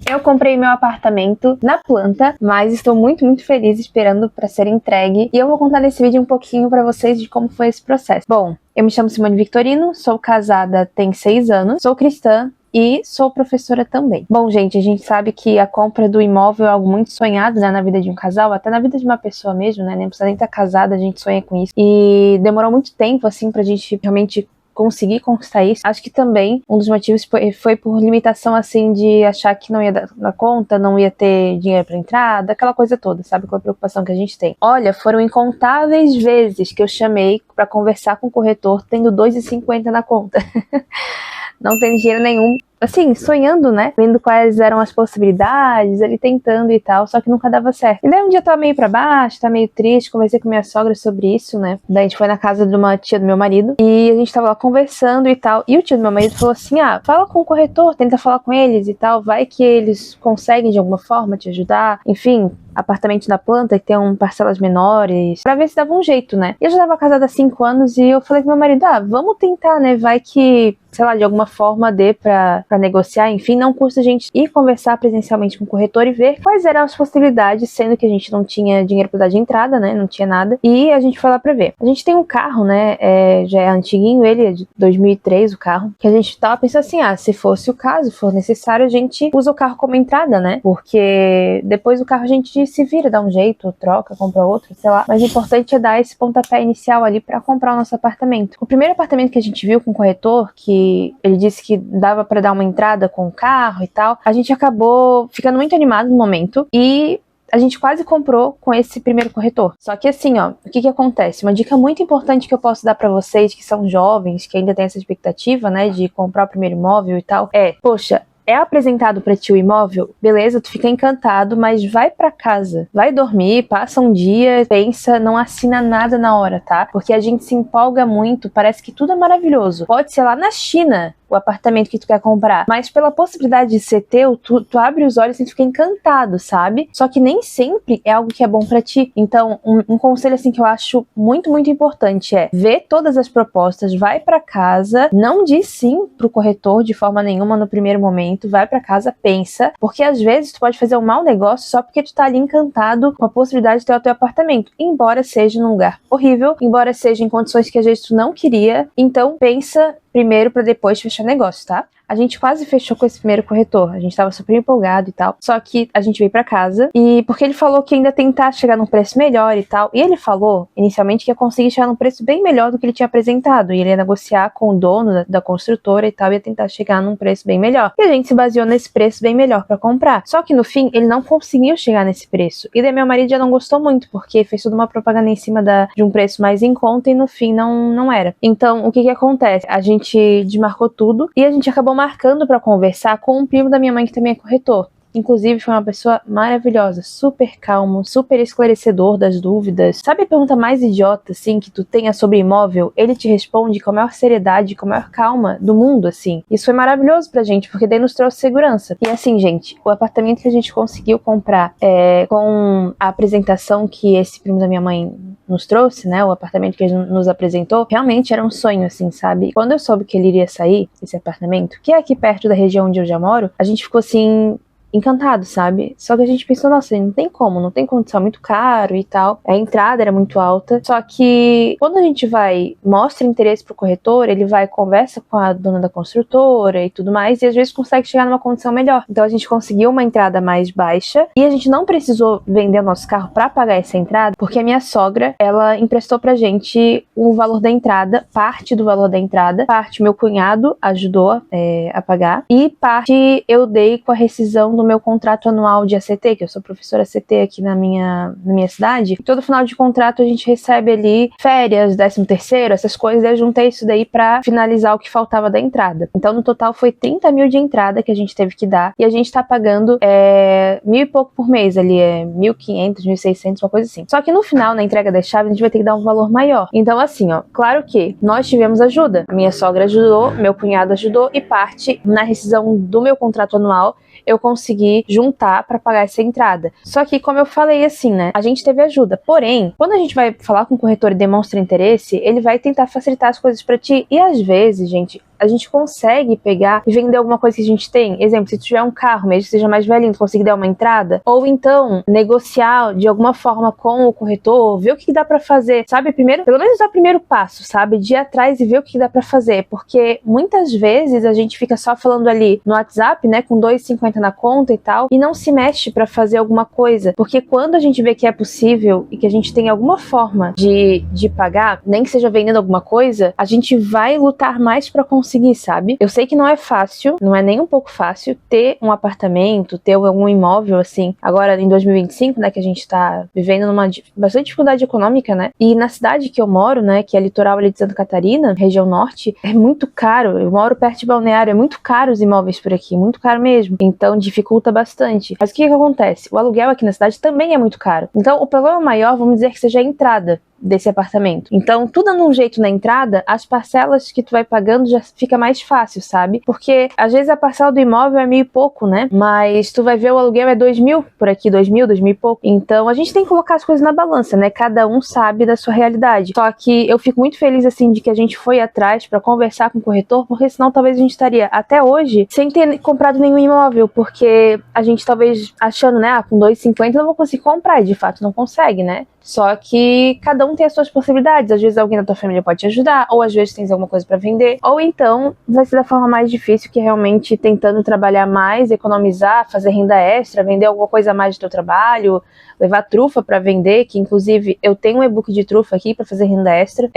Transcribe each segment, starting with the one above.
Eu comprei meu apartamento na planta, mas estou muito feliz esperando para ser entregue. E eu vou contar nesse vídeo um pouquinho para vocês de como foi esse processo. Bom, eu me chamo Simone Victorino, sou casada tem 6 anos, sou cristã e sou professora também. Bom, gente, a gente sabe que a compra do imóvel é algo muito sonhado, né, na vida de um casal, até na vida de uma pessoa mesmo, né, nem precisa nem estar casada, a gente sonha com isso. E demorou muito tempo, assim, pra gente realmente conseguir conquistar isso. Acho que também um dos motivos foi por limitação, assim, de achar que não ia dar na conta, não ia ter dinheiro pra entrada, aquela coisa toda, sabe? Aquela preocupação que a gente tem. Olha, foram incontáveis vezes que eu chamei pra conversar com o corretor tendo R$2,50 na conta. Não tendo dinheiro nenhum, assim, sonhando, né? Vendo quais eram as possibilidades, ele tentando e tal, só que nunca dava certo. E daí um dia eu tava meio pra baixo, tava meio triste, conversei com minha sogra sobre isso, né? Daí a gente foi na casa de uma tia do meu marido e a gente tava lá conversando e tal. E o tio do meu marido falou assim, fala com o corretor, tenta falar com eles e tal, vai que eles conseguem de alguma forma te ajudar. Enfim, apartamento na planta que tem parcelas menores, pra ver se dava um jeito, né? E eu já tava casada há 5 anos e eu falei com meu marido, vamos tentar, né? Vai que, sei lá, de alguma forma dê pra negociar, enfim, não custa a gente ir conversar presencialmente com o corretor e ver quais eram as possibilidades, sendo que a gente não tinha dinheiro pra dar de entrada, né? Não tinha nada. E a gente foi lá pra ver. A gente tem um carro, né? Já é antiguinho, ele é de 2003, o carro, que a gente tava pensando assim, se fosse o caso, for necessário, a gente usa o carro como entrada, né? Porque depois o carro a gente se vira, dá um jeito, troca, compra outro, sei lá. Mas o importante é dar esse pontapé inicial ali pra comprar o nosso apartamento. O primeiro apartamento que a gente viu com o corretor, que ele disse que dava pra dar uma entrada com o carro e tal, a gente acabou ficando muito animado no momento e a gente quase comprou com esse primeiro corretor. Só que assim, o que acontece? Uma dica muito importante que eu posso dar pra vocês que são jovens, que ainda têm essa expectativa, né, de comprar o primeiro imóvel e tal, poxa, é apresentado pra ti o imóvel, beleza, tu fica encantado, mas vai pra casa, vai dormir, passa um dia, pensa, não assina nada na hora, tá? Porque a gente se empolga muito, parece que tudo é maravilhoso. Pode ser lá na China o apartamento que tu quer comprar, mas pela possibilidade de ser teu, tu abre os olhos e tu fica encantado, sabe? Só que nem sempre é algo que é bom pra ti. Então, um conselho assim que eu acho muito importante é ver todas as propostas, vai pra casa, não diz sim pro corretor de forma nenhuma no primeiro momento, vai pra casa, pensa, porque às vezes tu pode fazer um mau negócio só porque tu tá ali encantado com a possibilidade de ter o teu apartamento, embora seja num lugar horrível, embora seja em condições que às vezes tu não queria. Então pensa primeiro pra depois fechar negócio, tá? A gente quase fechou com esse primeiro corretor, a gente tava super empolgado e tal, só que a gente veio pra casa e porque ele falou que ainda tentar chegar num preço melhor e tal, e ele falou inicialmente que ia conseguir chegar num preço bem melhor do que ele tinha apresentado, e ele ia negociar com o dono da construtora e tal, ia tentar chegar num preço bem melhor, e a gente se baseou nesse preço bem melhor pra comprar, só que no fim ele não conseguiu chegar nesse preço, e daí meu marido já não gostou muito, porque fez toda uma propaganda em cima de um preço mais em conta e no fim não era. Então o que acontece? A gente desmarcou tudo e a gente acabou marcando pra conversar com um primo da minha mãe que também é corretor. Inclusive foi uma pessoa maravilhosa, super calmo, super esclarecedor das dúvidas. Sabe a pergunta mais idiota, assim, que tu tenha sobre imóvel? Ele te responde com a maior seriedade, com a maior calma do mundo, assim. Isso foi maravilhoso pra gente, porque daí nos trouxe segurança. E assim, gente, o apartamento que a gente conseguiu comprar com a apresentação que esse primo da minha mãe nos trouxe, né, o apartamento que ele nos apresentou, realmente era um sonho, assim, sabe? Quando eu soube que ele iria sair, esse apartamento, que é aqui perto da região onde eu já moro, a gente ficou assim encantado, sabe? Só que a gente pensou, nossa, não tem como, não tem condição, é muito caro e tal. A entrada era muito alta. Só que quando a gente mostra interesse pro corretor, ele vai, conversa com a dona da construtora e tudo mais, e às vezes consegue chegar numa condição melhor. Então a gente conseguiu uma entrada mais baixa e a gente não precisou vender o nosso carro pra pagar essa entrada, porque a minha sogra, ela emprestou pra gente o valor da entrada, parte do valor da entrada, parte meu cunhado ajudou a pagar, e parte eu dei com a rescisão do meu contrato anual de ACT, que eu sou professora ACT aqui na minha cidade. Todo final de contrato a gente recebe ali férias, 13º, essas coisas, e eu juntei isso daí pra finalizar o que faltava da entrada. Então no total foi 30 mil de entrada que a gente teve que dar, e a gente tá pagando 1.000 e pouco por mês ali, 1.500, 1.600, uma coisa assim. Só que no final, na entrega das chaves, a gente vai ter que dar um valor maior. Então assim, claro que nós tivemos ajuda. A minha sogra ajudou, meu cunhado ajudou, e parte na rescisão do meu contrato anual eu consegui juntar pra pagar essa entrada. Só que, como eu falei assim, né, a gente teve ajuda. Porém, quando a gente vai falar com o corretor e demonstra interesse, ele vai tentar facilitar as coisas pra ti. E às vezes, gente, a gente consegue pegar e vender alguma coisa que a gente tem. Exemplo, se tu tiver um carro, mesmo que seja mais velhinho, tu conseguir dar uma entrada, ou então negociar de alguma forma com o corretor, ver o que dá pra fazer, sabe? Primeiro, pelo menos dar o primeiro passo, sabe? De ir atrás e ver o que dá pra fazer, porque muitas vezes a gente fica só falando ali no WhatsApp, né, com R$2,50 na conta e tal, e não se mexe pra fazer alguma coisa, porque quando a gente vê que é possível e que a gente tem alguma forma de pagar, nem que seja vendendo alguma coisa, a gente vai lutar mais pra conseguir, sabe? Eu sei que não é fácil, não é nem um pouco fácil ter um apartamento, ter algum imóvel assim, agora em 2025, né, que a gente tá vivendo numa bastante dificuldade econômica, né? E na cidade que eu moro, né, que é litoral ali de Santa Catarina, região norte, é muito caro. Eu moro perto de Balneário, é muito caro os imóveis por aqui, muito caro mesmo. Então dificulta bastante. Mas o que acontece? O aluguel aqui na cidade também é muito caro. Então o problema maior, vamos dizer que seja a entrada desse apartamento. Então, tu dando um jeito na entrada, as parcelas que tu vai pagando já fica mais fácil, sabe? Porque às vezes a parcela do imóvel é 1.000 e pouco, né? Mas tu vai ver o aluguel é 2.000 por aqui, 2.000, 2.000 e pouco. Então, a gente tem que colocar as coisas na balança, né? Cada um sabe da sua realidade. Só que eu fico muito feliz, assim, de que a gente foi atrás pra conversar com o corretor, porque senão talvez a gente estaria até hoje sem ter comprado nenhum imóvel, porque a gente talvez achando, né? Com R$2,50 não vou conseguir comprar, e de fato não consegue, né? Só que cada um tem as suas possibilidades. Às vezes alguém da tua família pode te ajudar, ou às vezes tens alguma coisa pra vender, ou então vai ser da forma mais difícil, que é realmente tentando trabalhar mais, economizar, fazer renda extra, vender alguma coisa a mais do teu trabalho, levar trufa pra vender, que inclusive eu tenho um e-book de trufa aqui pra fazer renda extra.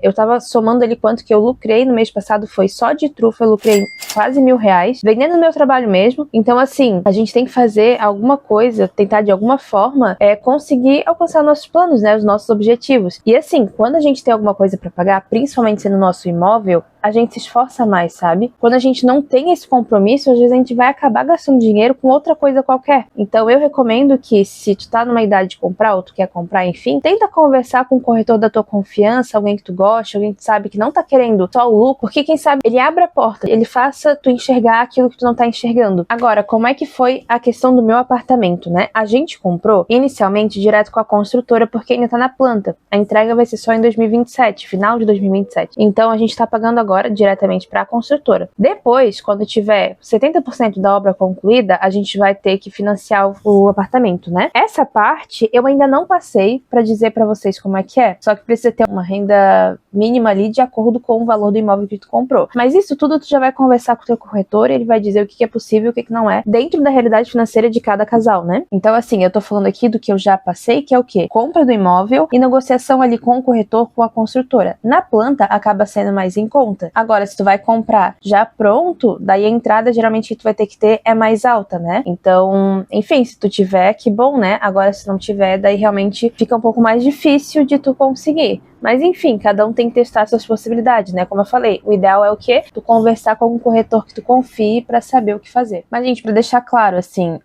Eu tava somando ali quanto que eu lucrei no mês passado, foi só de trufa, eu lucrei quase R$1.000, vendendo o meu trabalho mesmo. Então assim, a gente tem que fazer alguma coisa, tentar de alguma forma conseguir alcançar nossos planos, né, os nossos objetivos. E assim, quando a gente tem alguma coisa pra pagar, principalmente sendo nosso imóvel, a gente se esforça mais, sabe? Quando a gente não tem esse compromisso, às vezes a gente vai acabar gastando dinheiro com outra coisa qualquer. Então eu recomendo que, se tu tá numa idade de comprar ou tu quer comprar, enfim, tenta conversar com o corretor da tua confiança, alguém que tu gosta, alguém que sabe que não tá querendo só o lucro, porque quem sabe ele abre a porta, ele faça tu enxergar aquilo que tu não tá enxergando. Agora, como é que foi a questão do meu apartamento, né? A gente comprou inicialmente direto com a construtora, porque ainda tá na planta. A entrega vai ser só em 2027, final de 2027. Então a gente tá pagando agora diretamente para a construtora. Depois, quando tiver 70% da obra concluída, a gente vai ter que financiar o apartamento, né? Essa parte eu ainda não passei para dizer para vocês como é que é. Só que precisa ter uma renda mínima ali de acordo com o valor do imóvel que tu comprou. Mas isso tudo tu já vai conversar com o teu corretor, ele vai dizer o que é possível e o que não é, dentro da realidade financeira de cada casal, né? Então assim, eu tô falando aqui do que eu já passei, que é o quê? Compra do imóvel e negociação ali com o corretor, com a construtora. Na planta acaba sendo mais em conta. Agora, se tu vai comprar já pronto, daí a entrada geralmente que tu vai ter que ter é mais alta, né? Então, enfim, se tu tiver, que bom, né? Agora, se não tiver, daí realmente fica um pouco mais difícil de tu conseguir. Mas enfim, cada um tem que testar suas possibilidades, né? Como eu falei, o ideal é o quê? Tu conversar com algum corretor que tu confie pra saber o que fazer. Mas, gente, pra deixar claro, assim,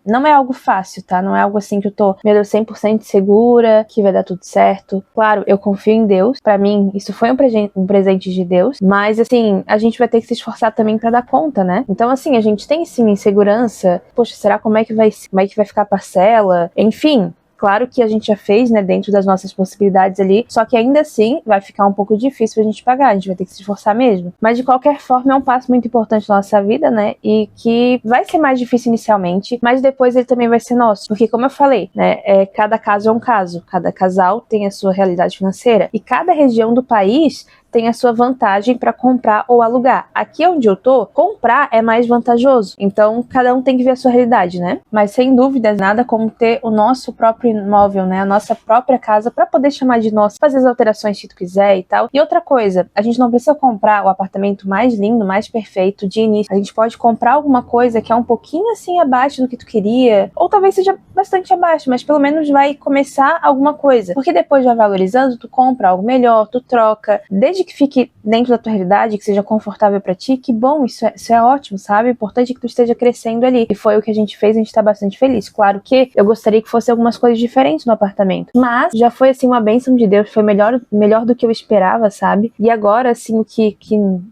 não é algo fácil, tá? Não é algo assim que eu tô, meu Deus, 100% segura, que vai dar tudo certo. Claro, eu confio em Deus. Pra mim, isso foi um presente de Deus. Mas, assim, a gente vai ter que se esforçar também pra dar conta, né? Então, assim, a gente tem, sim, insegurança. Poxa, será como é que vai ficar a parcela? Enfim. Claro que a gente já fez, né, dentro das nossas possibilidades ali, só que ainda assim vai ficar um pouco difícil pra gente pagar, a gente vai ter que se esforçar mesmo. Mas de qualquer forma é um passo muito importante na nossa vida, né, e que vai ser mais difícil inicialmente, mas depois ele também vai ser nosso. Porque como eu falei, né, cada caso é um caso, cada casal tem a sua realidade financeira e cada região do país tem a sua vantagem para comprar ou alugar. Aqui onde eu tô, comprar é mais vantajoso. Então, cada um tem que ver a sua realidade, né? Mas sem dúvida, nada como ter o nosso próprio imóvel, né? A nossa própria casa para poder chamar de nosso, fazer as alterações que tu quiser e tal. E outra coisa, a gente não precisa comprar o apartamento mais lindo, mais perfeito de início. A gente pode comprar alguma coisa que é um pouquinho assim abaixo do que tu queria, ou talvez seja bastante abaixo, mas pelo menos vai começar alguma coisa. Porque depois vai valorizando, tu compra algo melhor, tu troca, desde que fique dentro da tua realidade, que seja confortável pra ti, que bom, isso é ótimo, sabe? O importante é que tu esteja crescendo ali. E foi o que a gente fez, a gente tá bastante feliz. Claro que eu gostaria que fosse algumas coisas diferentes no apartamento, mas já foi, assim, uma bênção de Deus, foi melhor do que eu esperava, sabe? E agora, assim, o que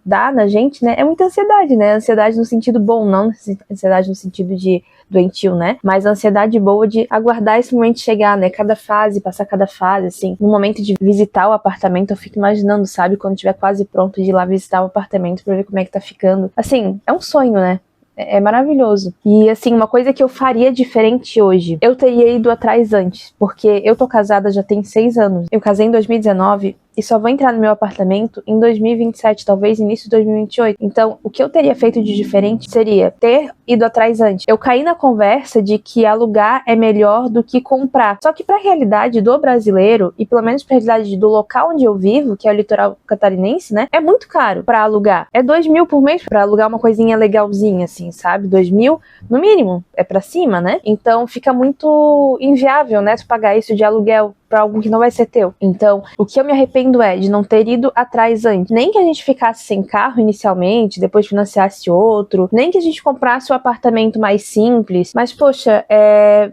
dá na gente, né, é muita ansiedade, né? Ansiedade no sentido bom, não ansiedade no sentido de doentio, né? Mas a ansiedade boa de aguardar esse momento chegar, né? Passar cada fase, assim. No momento de visitar o apartamento, eu fico imaginando, sabe? quando estiver quase pronto, de ir lá visitar o apartamento pra ver como é que tá ficando. Assim, é um sonho, né? É maravilhoso. E assim, uma coisa que eu faria diferente hoje, eu teria ido atrás antes, porque eu tô casada já tem 6 anos. Eu casei em 2019 e só vou entrar no meu apartamento em 2027, talvez início de 2028. Então, o que eu teria feito de diferente seria ter ido atrás antes. Eu caí na conversa de que alugar é melhor do que comprar. Só que pra realidade do brasileiro, e pelo menos pra realidade do local onde eu vivo, que é o litoral catarinense, né? É muito caro pra alugar. É 2 mil por mês pra alugar uma coisinha legalzinha, assim, sabe? 2 mil, no mínimo, é pra cima, né? Então, fica muito inviável, né? Tu pagar isso de aluguel pra algo que não vai ser teu. Então, o que eu me arrependo é de não ter ido atrás antes. Nem que a gente ficasse sem carro inicialmente, depois financiasse outro, nem que a gente comprasse um apartamento mais simples, mas, poxa,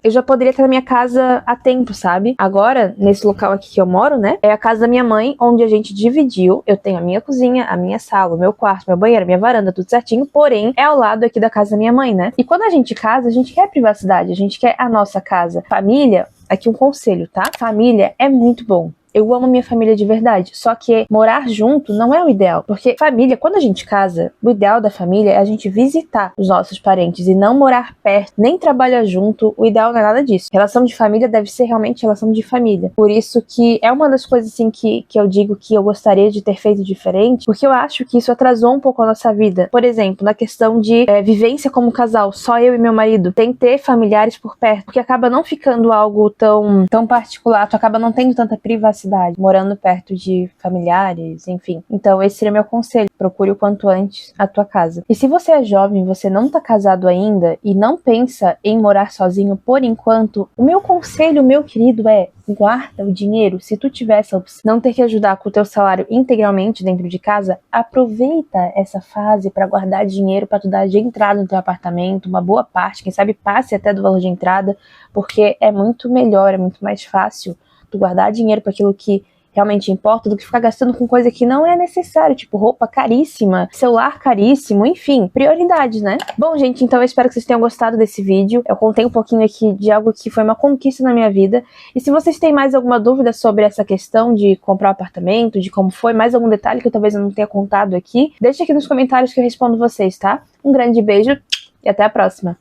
eu já poderia ter na minha casa há tempo, sabe? Agora, nesse local aqui que eu moro, né, é a casa da minha mãe, onde a gente dividiu. Eu tenho a minha cozinha, a minha sala, o meu quarto, meu banheiro, a minha varanda, tudo certinho, porém, é ao lado aqui da casa da minha mãe, né? E quando a gente casa, a gente quer privacidade, a gente quer a nossa casa. Família, aqui um conselho, tá? Família é muito bom. Eu amo minha família de verdade, só que morar junto não é o ideal, porque família, quando a gente casa, o ideal da família é a gente visitar os nossos parentes e não morar perto, nem trabalhar junto, o ideal não é nada disso. Relação de família deve ser realmente relação de família. Por isso que é uma das coisas assim que eu digo que eu gostaria de ter feito diferente, porque eu acho que isso atrasou um pouco a nossa vida. Por exemplo, na questão de vivência como casal, só eu e meu marido, tem que ter familiares por perto, porque acaba não ficando algo tão particular, tu acaba não tendo tanta privacidade morando perto de familiares, enfim. Então esse seria meu conselho, procure o quanto antes a tua casa. E se você é jovem, você não tá casado ainda e não pensa em morar sozinho por enquanto, o meu conselho, meu querido, é guarda o dinheiro. Se tu tiver essa opção, não ter que ajudar com o teu salário integralmente dentro de casa, aproveita essa fase para guardar dinheiro para tu dar de entrada no teu apartamento, uma boa parte, quem sabe passe até do valor de entrada, porque é muito melhor, é muito mais fácil tu guardar dinheiro para aquilo que realmente importa do que ficar gastando com coisa que não é necessário, tipo roupa caríssima, celular caríssimo, enfim, prioridades, né? Bom, gente, então eu espero que vocês tenham gostado desse vídeo. Eu contei um pouquinho aqui de algo que foi uma conquista na minha vida. E se vocês têm mais alguma dúvida sobre essa questão de comprar um apartamento, de como foi, mais algum detalhe que talvez eu não tenha contado aqui, deixa aqui nos comentários que eu respondo vocês, tá? Um grande beijo e até a próxima!